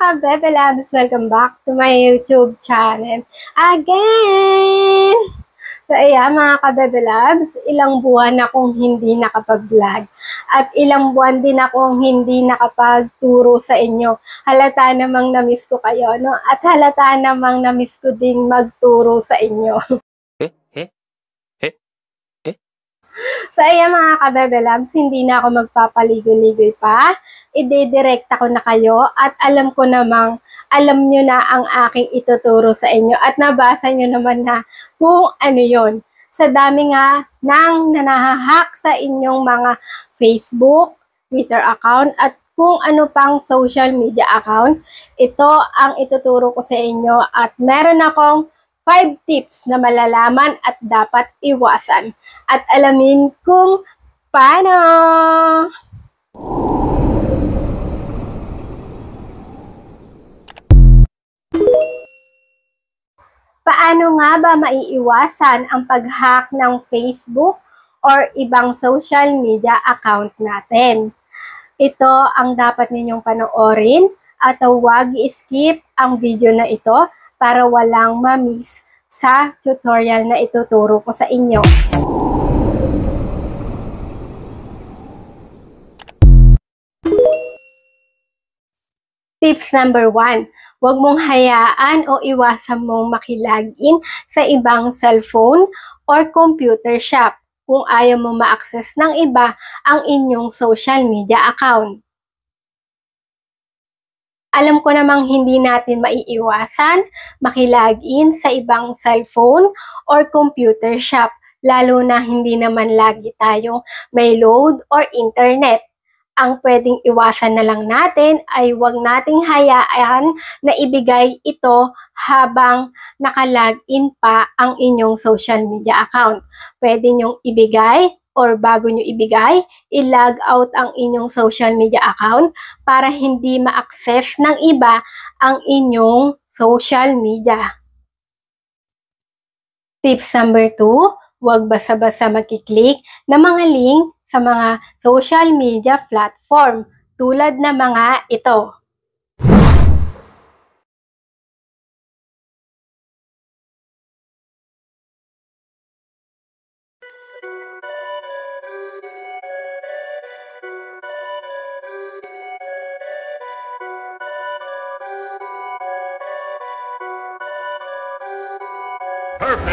ka-Bebe Labs! Welcome back to my YouTube channel again! So ayan mga ka-Bebe Labs, ilang buwan akong hindi nakapag-vlog at ilang buwan din akong hindi nakapagturo sa inyo. Halata namang na-miss ko kayo, no? At halata namang na-miss ko ding magturo sa inyo. So ayan mga ka-Bebe Labs, hindi na ako magpapaligoy-ligoy pa. Ide-direkta ko na kayo at alam ko namang alam nyo na ang aking ituturo sa inyo at nabasa nyo naman na kung ano yon. Sa dami nga nang nanahahak sa inyong mga Facebook, Twitter account at kung ano pang social media account, ito ang ituturo ko sa inyo at meron akong 5 tips na malalaman at dapat iwasan. At alamin kung paano. Paano nga ba maiiwasan ang pag-hack ng Facebook or ibang social media account natin? Ito ang dapat ninyong panoorin at huwag i-skip ang video na ito para walang ma-miss sa tutorial na ituturo ko sa inyo. Tips number 1. Huwag mong hayaan o iwasan mong makilagin sa ibang cellphone or computer shop kung ayaw mo ma-access ng iba ang inyong social media account. Alam ko namang hindi natin maiiwasan makilagin sa ibang cellphone or computer shop, lalo na hindi naman lagi tayong may load or internet. Ang pwedeng iwasan na lang natin ay huwag nating hayaan na ibigay ito habang nakalagin pa ang inyong social media account. Pwede nyong ibigay or bago nyo ibigay, i-log out ang inyong social media account para hindi ma-access ng iba ang inyong social media. Tips number 2, huwag basta-basta magkiklik ng mga link sa mga social media platform tulad ng mga ito.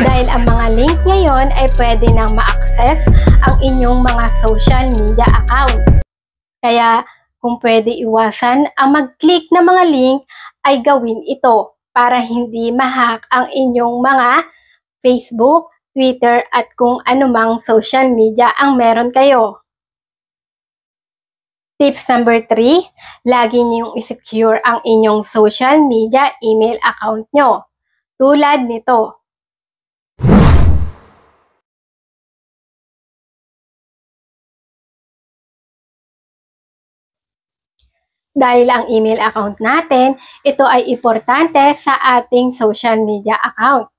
Dahil ang mga link ngayon ay pwede nang ma-access ang inyong mga social media account. Kaya kung pwede iwasan ang mag-click ng mga link ay gawin ito para hindi ma-hack ang inyong mga Facebook, Twitter at kung anumang social media ang meron kayo. Tips number 3, lagi niyong i-secure ang inyong social media email account nyo. Tulad nito. Dahil ang email account natin, ito ay importante sa ating social media account.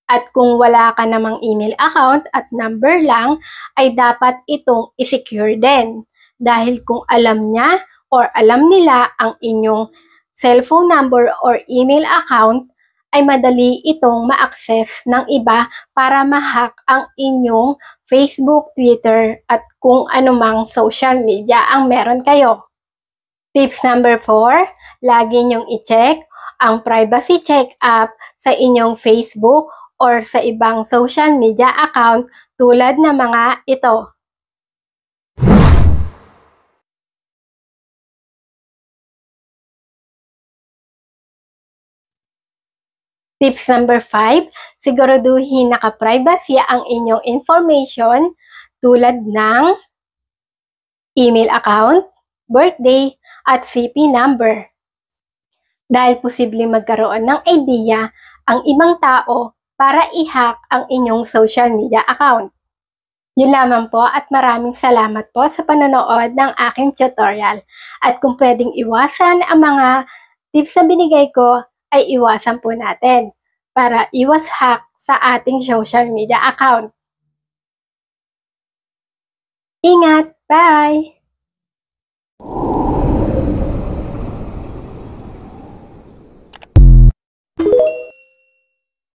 At kung wala ka namang email account at number lang, ay dapat itong i-secure din. Dahil kung alam niya or alam nila ang inyong cellphone number or email account, ay madali itong ma-access ng iba para ma-hack ang inyong Facebook, Twitter at kung anumang social media ang meron kayo. Tips number 4, lagi niyong i-check ang privacy check app sa inyong Facebook or sa ibang social media account tulad ng mga ito. Tips number 5, siguraduhin naka-privacy ang inyong information tulad ng email account, birthday, at CP number. Dahil posibleng magkaroon ng idea ang ibang tao para i-hack ang inyong social media account. Yun lamang po at maraming salamat po sa panonood ng aking tutorial. At kung pwedeng iwasan ang mga tips na binigay ko, ay iwasan po natin para iwas hack sa ating social media account. Ingat! Bye!